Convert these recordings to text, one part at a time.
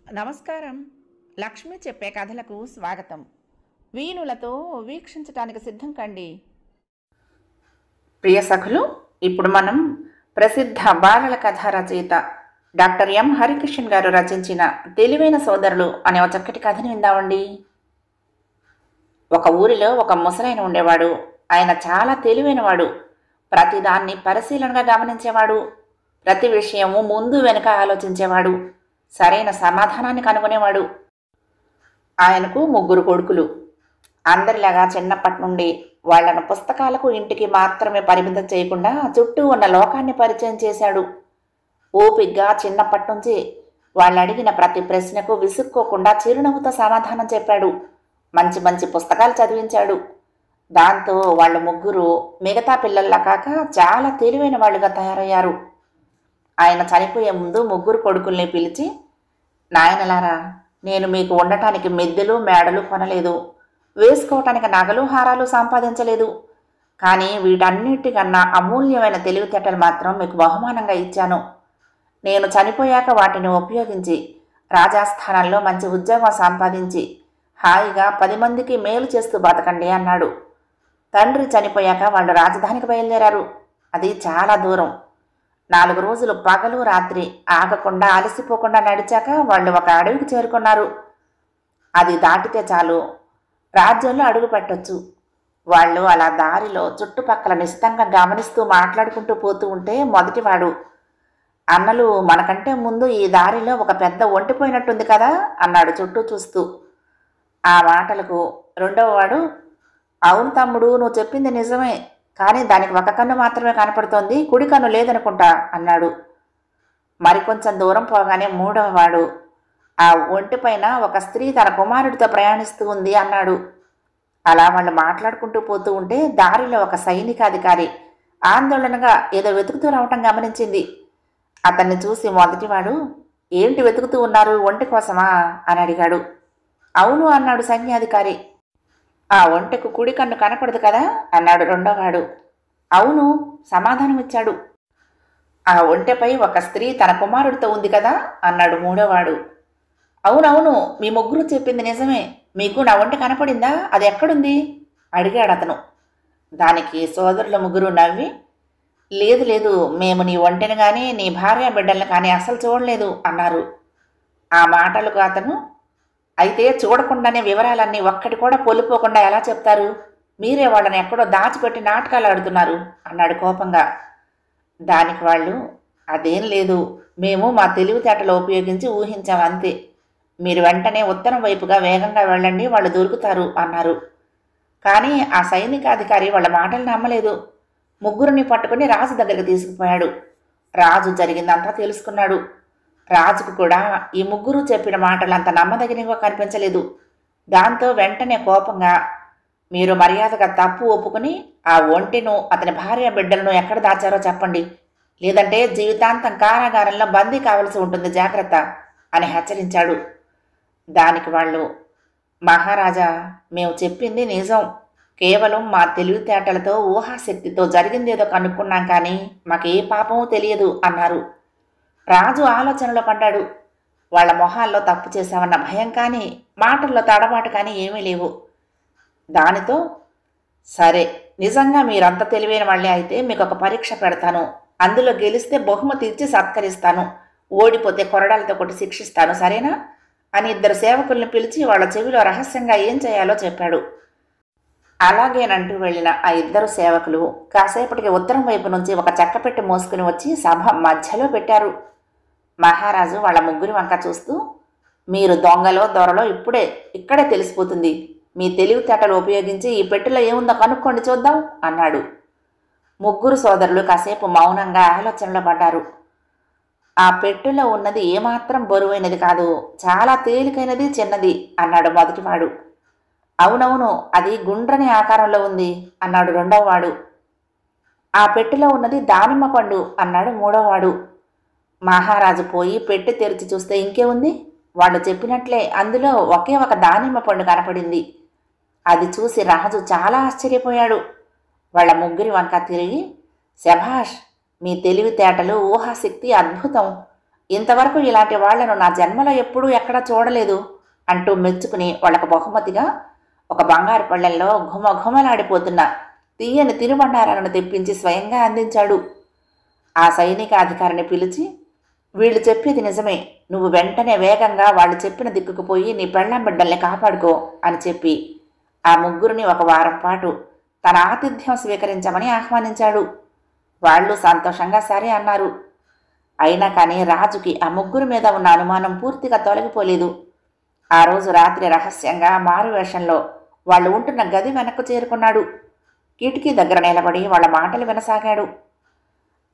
నమస్కారం. లక్ష్మి చెప్పే కథలకు స్వాగతం. వీణులతో వీక్షించటానికి సిద్ధం కండి. ప్రియ సఖులు, ఇప్పుడు మనం ప్రసిద్ధ బాలల కథ రచయిత డాక్టర్ ఎం హరికిషన్ గారు రచించిన తెలివైన సోదరులు అనే ఒక చక్కటి కథని విందామండి. ఒక ఊరిలో ఒక ముసలాయన ఉండేవాడు. ఆయన చాలా తెలివైనవాడు. ప్రతిదాన్ని పరిశీలనగా గమనించేవాడు. ప్రతి విషయము ముందు వెనుక ఆలోచించేవాడు. సరైన సమాధానాన్ని కనుగొనేవాడు. ఆయనకు 3 కొడుకులు. అందరిలాగా చిన్నప్పటి నుండి వాళ్లను పుస్తకాలకు ఇంటికి మాత్రమే పరిమితం చేయకుండా చుట్టూ ఉన్న లోకాన్ని పరిచయం చేశాడు. ఓపిగ్గా చిన్నప్పటి నుంచి వాళ్ళు అడిగిన ప్రతి ప్రశ్నకు విసుక్కోకుండా చిరునవ్వుతో సమాధానం చెప్పాడు. మంచి మంచి పుస్తకాలు చదివించాడు. దాంతో వాళ్ళు 3 మిగతా పిల్లల్లా కాక చాలా తెలివైన వాళ్ళుగా తయారయ్యారు. ఆయన చనిపోయే ముందు 3 కొడుకుల్ని పిలిచి, నాయనలారా, నేను మీకు ఉండటానికి మిద్దెలు మేడలు కొనలేదు, వేసుకోవటానికి నగలు హారాలు సంపాదించలేదు, కానీ వీటన్నిటికన్నా అమూల్యమైన తెలివితేటలు మాత్రం మీకు బహుమానంగా ఇచ్చాను. నేను చనిపోయాక వాటిని ఉపయోగించి రాజాస్థానంలో మంచి ఉద్యోగం సంపాదించి హాయిగా 10 మందికి మేలు చేస్తూ బతకండి అన్నాడు. తండ్రి చనిపోయాక వాళ్ళు రాజధానికి బయలుదేరారు. అది చాలా దూరం. 4 రోజులు పగలు రాత్రి ఆగకుండా అలసిపోకుండా నడిచాక వాళ్ళు ఒక అడవికి చేరుకున్నారు. అది దాటితే చాలు రాజ్యంలో అడుగు పెట్టొచ్చు. వాళ్ళు అలా దారిలో చుట్టుపక్కల నిశితంగా గమనిస్తూ మాట్లాడుకుంటూ పోతూ ఉంటే మొదటివాడు, అన్నలు, మనకంటే ముందు ఈ దారిలో ఒక పెద్ద ఒంటిపోయినట్టుంది కదా అన్నాడు చుట్టూ చూస్తూ. ఆ మాటలకు రెండవవాడు, అవును తమ్ముడు, నువ్వు చెప్పింది నిజమే, కానీ దానికి ఒక కన్ను మాత్రమే కనపడుతోంది, కుడి కన్ను లేదనుకుంటా అన్నాడు. మరికొంచెం దూరం పోగానే మూడవవాడు, ఆ ఒంటిపైన ఒక స్త్రీ తన కుమారుడితో ప్రయాణిస్తూ ఉంది అన్నాడు. అలా వాళ్ళు మాట్లాడుకుంటూ పోతూ ఉంటే దారిలో ఒక సైనికాధికారి ఆందోళనగా ఏదో వెతుకుతూ రావటం గమనించింది. అతన్ని చూసి మొదటివాడు, ఏంటి వెతుకుతూ ఉన్నారు, ఒంటి కోసమా అని అడిగాడు. అవును అన్నాడు సైన్యాధికారి. ఆ ఒంటెకు కుడి కన్ను కనపడదు కదా అన్నాడు రెండోవాడు. అవును సమాధానమిచ్చాడు. ఆ ఒంటెపై ఒక స్త్రీ తన కుమారుడితో ఉంది కదా అన్నాడు మూడోవాడు. అవునవును, మీ 3 చెప్పింది నిజమే, మీకు నా ఒంటె కనపడిందా, అది ఎక్కడుంది అడిగాడు అతను. దానికి సోదరుల 3 నవ్వి, లేదు లేదు, మేము నీ ఒంటెను కానీ నీ భార్య బిడ్డలను కానీ అసలు చూడలేదు అన్నారు. ఆ మాటలకు అతను, అయితే చూడకుండానే వివరాలన్నీ ఒక్కటి కూడా పొలిపోకుండా ఎలా చెప్తారు, మీరే వాళ్ళని ఎక్కడో దాచిపెట్టి నాటకాలు ఆడుతున్నారు అన్నాడు కోపంగా. దానికి వాళ్ళు, అదేం లేదు, మేము మా తెలివితేటలు ఉపయోగించి ఊహించాం అంతే, మీరు వెంటనే ఉత్తరం వైపుగా వేగంగా వెళ్ళండి, వాళ్ళు దొరుకుతారు అన్నారు. కానీ ఆ సైనికాధికారి వాళ్ళ మాటలు నమ్మలేదు. 3 పట్టుకుని రాజు దగ్గరికి తీసుకుపోయాడు. రాజు జరిగిందంతా తెలుసుకున్నాడు. రాజుకు కూడా ఈ 3 చెప్పిన మాటలు అంత నమ్మదగినవిగా కనిపించలేదు. దాంతో వెంటనే కోపంగా, మీరు మర్యాదగా తప్పు ఒప్పుకుని ఆ ఒంటెను అతని భార్య బిడ్డలను ఎక్కడ దాచారో చెప్పండి, లేదంటే జీవితాంతం కారాగారంలో బందీ కావలసి ఉంటుంది, జాగ్రత్త అని హెచ్చరించాడు. దానికి వాళ్ళు, మహారాజా, మేము చెప్పింది నిజం, కేవలం మా తెలివితేటలతో ఊహాశక్తితో జరిగిందేదో కనుక్కున్నాం, కానీ మాకే పాపమూ తెలియదు అన్నారు. రాజు ఆలోచనలో పడ్డాడు. వాళ్ళ మొహాల్లో తప్పు చేశామన్న భయం కానీ మాటల్లో తడబాటు కానీ ఏమీ లేవు. దానితో, సరే, నిజంగా మీరంత తెలివైన వాళ్ళే అయితే మీకు ఒక పరీక్ష పెడతాను, అందులో గెలిస్తే బహుమతి ఇచ్చి సత్కరిస్తాను, ఓడిపోతే కొరడాలతో కొట్టి శిక్షిస్తాను, సరేనా అని 2 సేవకుల్ని పిలిచి వాళ్ళ చెవిలో రహస్యంగా ఏం చేయాలో చెప్పాడు. అలాగేనంటూ వెళ్ళిన ఆ 2 సేవకులు కాసేపటికి ఉత్తరం వైపు నుంచి ఒక చెక్కపెట్టి మోసుకుని వచ్చి సభ మధ్యలో పెట్టారు. మహారాజు వాళ్ళ 3 వంక చూస్తూ, మీరు దొంగలో దొరలో ఇక్కడే తెలిసిపోతుంది, మీ తెలివితేటలు ఉపయోగించి ఈ పెట్టెలో ఏముందో కనుక్కోండి చూద్దాం అన్నాడు. 3 సోదరులు కాసేపు మౌనంగా ఆలోచనలో పడ్డారు. ఆ పెట్టెలో ఉన్నది ఏమాత్రం బరువైనది కాదు, చాలా తేలికైనది, చిన్నది అన్నాడు మొదటివాడు. అవునవును, అది గుండ్రని ఆకారంలో ఉంది అన్నాడు రెండవవాడు. ఆ పెట్టెలో ఉన్నది దానిమ్మ పండు అన్నాడు మూడోవాడు. మహారాజు పోయి పెట్టె తెరిచి చూస్తే ఇంకే ఉంది, వాళ్ళు చెప్పినట్లే అందులో ఒకే ఒక దానిమ్మ పండు కనపడింది. అది చూసి రాజు చాలా ఆశ్చర్యపోయాడు. వాళ్ళ 3 వంక తిరిగి, శభాష్, మీ తెలివితేటలు ఊహాశక్తి అద్భుతం, ఇంతవరకు ఇలాంటి వాళ్లను నా జన్మలో ఎప్పుడూ ఎక్కడా చూడలేదు అంటూ మెచ్చుకుని వాళ్లకు బహుమతిగా ఒక బంగారు పళ్ళెంలో ఘుమఘుమలాడిపోతున్న తీయని తినుబండారాలను తెప్పించి స్వయంగా అందించాడు. ఆ సైనిక అధికారిని పిలిచి, వీళ్ళు చెప్పేది నిజమే, నువ్వు వెంటనే వేగంగా వాళ్ళు చెప్పిన దిక్కుకు పోయి నీ పెళ్ళాం బిడ్డల్ని కాపాడుకో అని చెప్పి ఆ ముగ్గురిని ఒక వారం పాటు తన ఆతిథ్యం స్వీకరించమని ఆహ్వానించాడు. వాళ్ళు సంతోషంగా సరే అన్నారు. అయినా కానీ రాజుకి ఆ ముగ్గురి మీద ఉన్న అనుమానం పూర్తిగా తొలగిపోలేదు. ఆ రోజు రాత్రి రహస్యంగా మారువేషంలో వాళ్ళు ఉంటున్న గది వెనక్కు చేరుకున్నాడు. కిటికీ దగ్గర నిలబడి వాళ్ళ మాటలు వినసాగాడు.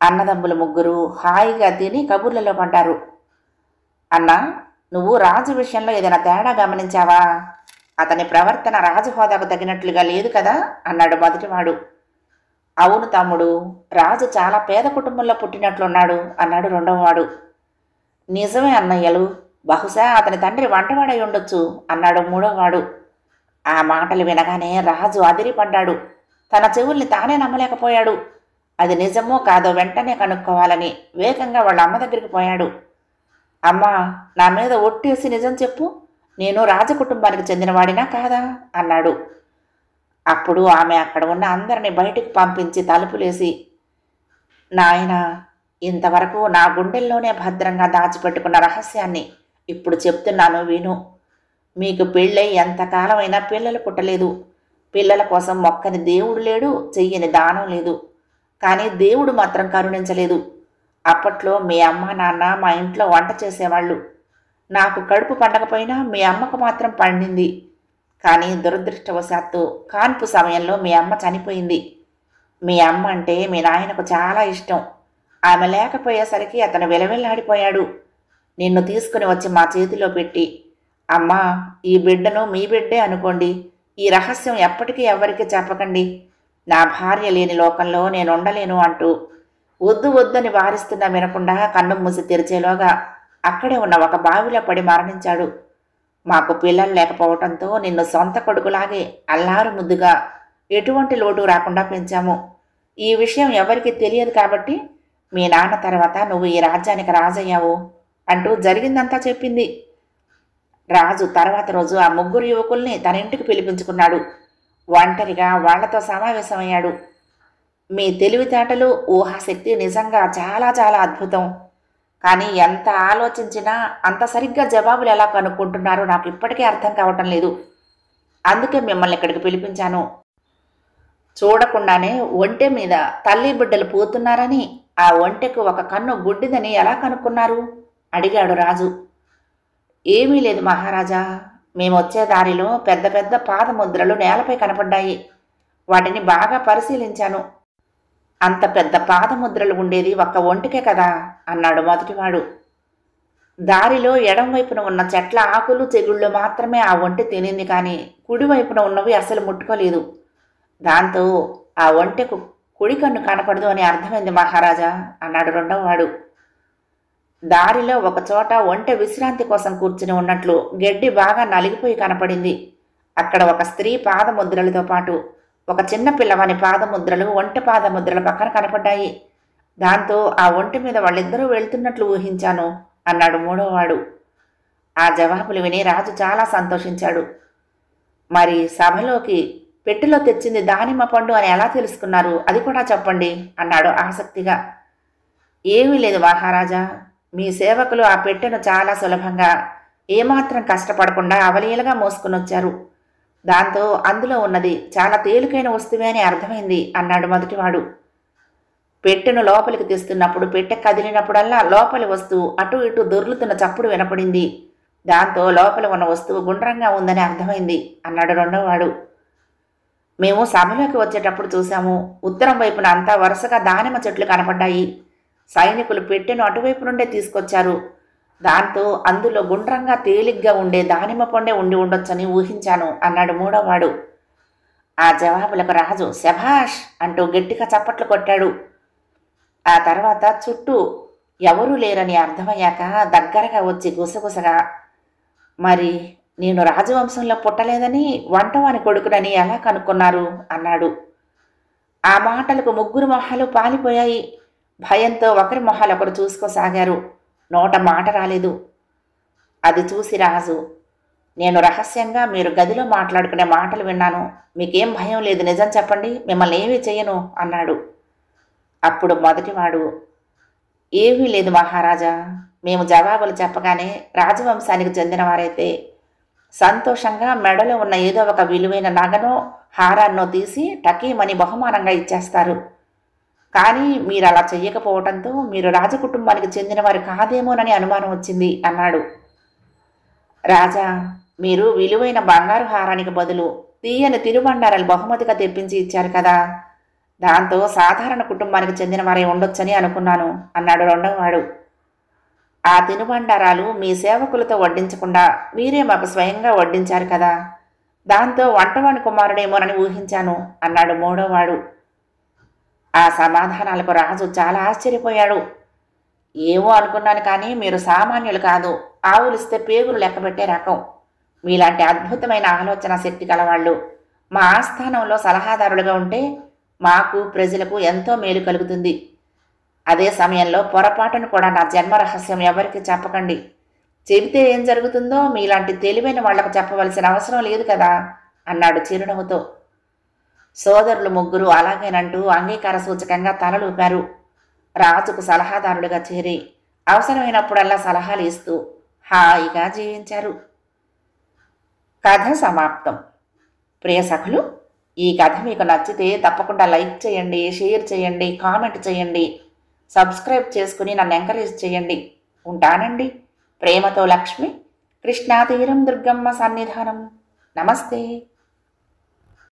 అన్నదమ్ములు ముగ్గురు హాయిగా తిని కబుర్లలో పడ్డారు. అన్నా, నువ్వు రాజు విషయంలో ఏదైనా తేడా గమనించావా? అతని ప్రవర్తన రాజు హోదాకు తగినట్లుగా లేదు కదా అన్నాడు మొదటివాడు. అవును తమ్ముడు, రాజు చాలా పేద కుటుంబంలో పుట్టినట్లున్నాడు అన్నాడు రెండవవాడు. నిజమే అన్నయ్యలు, బహుశా అతని తండ్రి వంటవాడై ఉండొచ్చు అన్నాడు మూడోవాడు. ఆ మాటలు వినగానే రాజు అదిరిపడ్డాడు. తన చెవుల్ని తానే నమ్మలేకపోయాడు. అది నిజమో కాదో వెంటనే కనుక్కోవాలని వేగంగా వాళ్ళ అమ్మ దగ్గరికి పోయాడు. అమ్మా, నా మీద ఒట్టేసి నిజం చెప్పు, నేను రాజకుటుంబానికి చెందినవాడినా కాదా అన్నాడు. అప్పుడు ఆమె అక్కడ ఉన్న అందరినీ బయటికి పంపించి తలుపులేసి, నాయనా, ఇంతవరకు నా గుండెల్లోనే భద్రంగా దాచిపెట్టుకున్న రహస్యాన్ని ఇప్పుడు చెప్తున్నాను విను. మీకు పెళ్ళై ఎంతకాలమైనా పిల్లలు పుట్టలేదు. పిల్లల కోసం మొక్కని దేవుడు లేడు, చెయ్యని దానం లేదు. కానీ దేవుడు మాత్రం కరుణించలేదు. అప్పట్లో మీ అమ్మ నాన్న మా ఇంట్లో వంట చేసేవాళ్ళు. నాకు కడుపు పండకపోయినా మీ అమ్మకు మాత్రం పండింది. కానీ దురదృష్టవశాత్తు కాన్పు సమయంలో మీ అమ్మ చనిపోయింది. మీ అమ్మ అంటే మీ నాయనకు చాలా ఇష్టం. ఆమె లేకపోయేసరికి అతను విలవిల్లాడిపోయాడు. నిన్ను తీసుకుని వచ్చి మా చేతిలో పెట్టి, అమ్మా, ఈ బిడ్డను మీ బిడ్డే అనుకోండి, ఈ రహస్యం ఎప్పటికీ ఎవరికి చెప్పకండి, నా భార్య లేని లోకంలో నేను ఉండలేను అంటూ వద్దు వద్దని వారిస్తున్నా వినకుండా కన్ను మూసి తెరిచేలోగా అక్కడే ఉన్న ఒక బావిలో పడి మరణించాడు. మాకు పిల్లలు లేకపోవటంతో నిన్ను సొంత కొడుకులాగే అల్లారు ముద్దుగా ఎటువంటి లోటు రాకుండా పెంచాము. ఈ విషయం ఎవరికి తెలియదు కాబట్టి మీ నాన్న తర్వాత నువ్వు ఈ రాజ్యానికి రాజయ్యావు అంటూ జరిగిందంతా చెప్పింది. రాజు తర్వాత రోజు ఆ ముగ్గురు యువకుల్ని తన ఇంటికి పిలిపించుకున్నాడు. ఒంటరిగా వాళ్లతో సమావేశమయ్యాడు. మీ తెలివితేటలు, ఊహాశక్తి నిజంగా చాలా చాలా అద్భుతం. కానీ ఎంత ఆలోచించినా అంత సరిగ్గా జవాబులు ఎలా కనుక్కుంటున్నారో నాకు ఇప్పటికే అర్థం కావటం లేదు. అందుకే మిమ్మల్ని ఇక్కడికి పిలిపించాను. చూడకుండానే ఒంటె మీద తల్లి బిడ్డలు పోతున్నారని, ఆ ఒంటెకు ఒక కన్ను గుడ్డిదని ఎలా కనుక్కున్నారు అడిగాడు రాజు. ఏమీ లేదు మహారాజా, మేమొచ్చే దారిలో పెద్ద పెద్ద పాదముద్రలు నేలపై కనపడ్డాయి. వాటిని బాగా పరిశీలించాను. అంత పెద్ద పాదముద్రలు ఉండేది ఒక్క ఒంటికే కదా అన్నాడు మొదటివాడు. దారిలో ఎడంవైపున ఉన్న చెట్ల ఆకులు చెగుళ్ళు మాత్రమే ఆ ఒంటె తినింది, కానీ కుడివైపున ఉన్నవి అసలు ముట్టుకోలేదు. దాంతో ఆ ఒంటెకు కుడి కన్ను కనపడదు అని అర్థమైంది మహారాజా అన్నాడు రెండవవాడు. దారిలో ఒకచోట ఒంటె విశ్రాంతి కోసం కూర్చుని ఉన్నట్లు గడ్డి బాగా నలిగిపోయి కనపడింది. అక్కడ ఒక స్త్రీ పాదముద్రలతో పాటు ఒక చిన్న పిల్లవాని పాదముద్రలు ఒంటె పాదముద్రల పక్కన కనపడ్డాయి. దాంతో ఆ ఒంటె మీద వాళ్ళిద్దరూ వెళ్తున్నట్లు ఊహించాను అన్నాడు మూడోవాడు. ఆ జవాబులు విని రాజు చాలా సంతోషించాడు. మరి సభలోకి పెట్టెలో తెచ్చింది దానిమ్మ పండు అని ఎలా తెలుసుకున్నారు, అది కూడా చెప్పండి అన్నాడు ఆసక్తిగా. ఏమీ లేదు మహారాజా, మీ సేవకులు ఆ పెట్టెను చాలా సులభంగా, ఏమాత్రం కష్టపడకుండా అవలీలగా మోసుకునొచ్చారు. దాంతో అందులో ఉన్నది చాలా తేలికైన వస్తువే అని అర్థమైంది అన్నాడు మొదటివాడు. పెట్టెను లోపలికి తెస్తున్నప్పుడు పెట్టె కదిలినప్పుడల్లా లోపలి వస్తువు అటు ఇటు దొర్లుతున్న చప్పుడు వినపడింది. దాంతో లోపల ఉన్న వస్తువు గుండ్రంగా ఉందని అర్థమైంది అన్నాడు రెండోవాడు. మేము సభలోకి వచ్చేటప్పుడు చూశాము. ఉత్తరం వైపున అంతా వరుసగా దానిమ్మ చెట్లు కనపడ్డాయి. సైనికులు పెట్టెను అటువైపు నుండే తీసుకొచ్చారు. దాంతో అందులో గుండ్రంగా తేలిగ్గా ఉండే దానిమ్మ పండే ఉండి ఉండొచ్చని ఊహించాను అన్నాడు మూడోవాడు. ఆ జవాబులకు రాజు శభాష్ అంటూ గట్టిగా చప్పట్లు కొట్టాడు. ఆ తర్వాత చుట్టూ ఎవరూ లేరని అర్థమయ్యాక దగ్గరగా వచ్చి గుసగుసగా, మరి నేను రాజవంశంలో పుట్టలేదని, వంటవాని కొడుకునని ఎలా కనుక్కున్నారు అన్నాడు. ఆ మాటలకు ముగ్గురు మొహాలు పాలిపోయాయి. భయంతో ఒకరి మొహాలు ఒకరు చూసుకోసాగారు. నోట మాట రాలేదు. అది చూసి రాజు, నేను రహస్యంగా మీరు గదిలో మాట్లాడుకునే మాటలు విన్నాను. మీకేం భయం లేదు, నిజం చెప్పండి, మిమ్మల్ని ఏమీ చెయ్యను అన్నాడు. అప్పుడు మొదటివాడు, ఏమీ లేదు మహారాజా. మేము జవాబులు చెప్పగానే రాజవంశానికి చెందినవారైతే సంతోషంగా మెడలో ఉన్న ఏదో ఒక విలువైన నగనో హారాన్నో తీసి టకీమని బహుమానంగా ఇచ్చేస్తారు. కానీ మీరు అలా చెయ్యకపోవడంతో మీరు రాజకుటుంబానికి చెందినవారు కాదేమోనని అనుమానం వచ్చింది అన్నాడు. రాజా, మీరు విలువైన బంగారు హారానికి బదులు తీయని తిరుబండారాలు బహుమతిగా తెప్పించి ఇచ్చారు కదా, దాంతో సాధారణ కుటుంబానికి చెందిన వారే ఉండొచ్చని అనుకున్నాను అన్నాడు రెండవవాడు. ఆ తినుబండారాలు మీ సేవకులతో వడ్డించకుండా మీరే మాకు స్వయంగా వడ్డించారు కదా, దాంతో వంటవాని కుమారుడేమోనని ఊహించాను అన్నాడు మూడోవాడు. ఆ సమాధానాలకు రాజు చాలా ఆశ్చర్యపోయాడు. ఏమో అనుకున్నాను, కానీ మీరు సామాన్యులు కాదు, ఆవులిస్తే పేగులు లెక్కబెట్టే రకం. మీలాంటి అద్భుతమైన ఆలోచన శక్తి కలవాళ్ళు మా ఆస్థానంలో సలహాదారులుగా ఉంటే మాకు ప్రజలకు ఎంతో మేలు కలుగుతుంది. అదే సమయంలో పొరపాటును కూడా నా జన్మ రహస్యం ఎవరికి చెప్పకండి. చెబితే ఏం జరుగుతుందో మీలాంటి తెలివైన వాళ్లకు చెప్పవలసిన అవసరం లేదు కదా అన్నాడు చిరునవ్వుతో. సోదరులు ముగ్గురు అలాగేనంటూ అంగీకార సూచకంగా తలలూపారు. రాజుకు సలహాదారులుగా చేరి అవసరమైనప్పుడల్లా సలహాలు ఇస్తూ హాయిగా జీవించారు. కథ సమాప్తం. ప్రియ సఖులు, ఈ కథ మీకు నచ్చితే తప్పకుండా లైక్ చేయండి, షేర్ చేయండి, కామెంట్ చేయండి, సబ్స్క్రైబ్ చేసుకుని నన్ను ఎంకరేజ్ చేయండి. ఉంటానండి. ప్రేమతో లక్ష్మి, కృష్ణా తీరం దుర్గమ్మ సన్నిధానం. నమస్తే.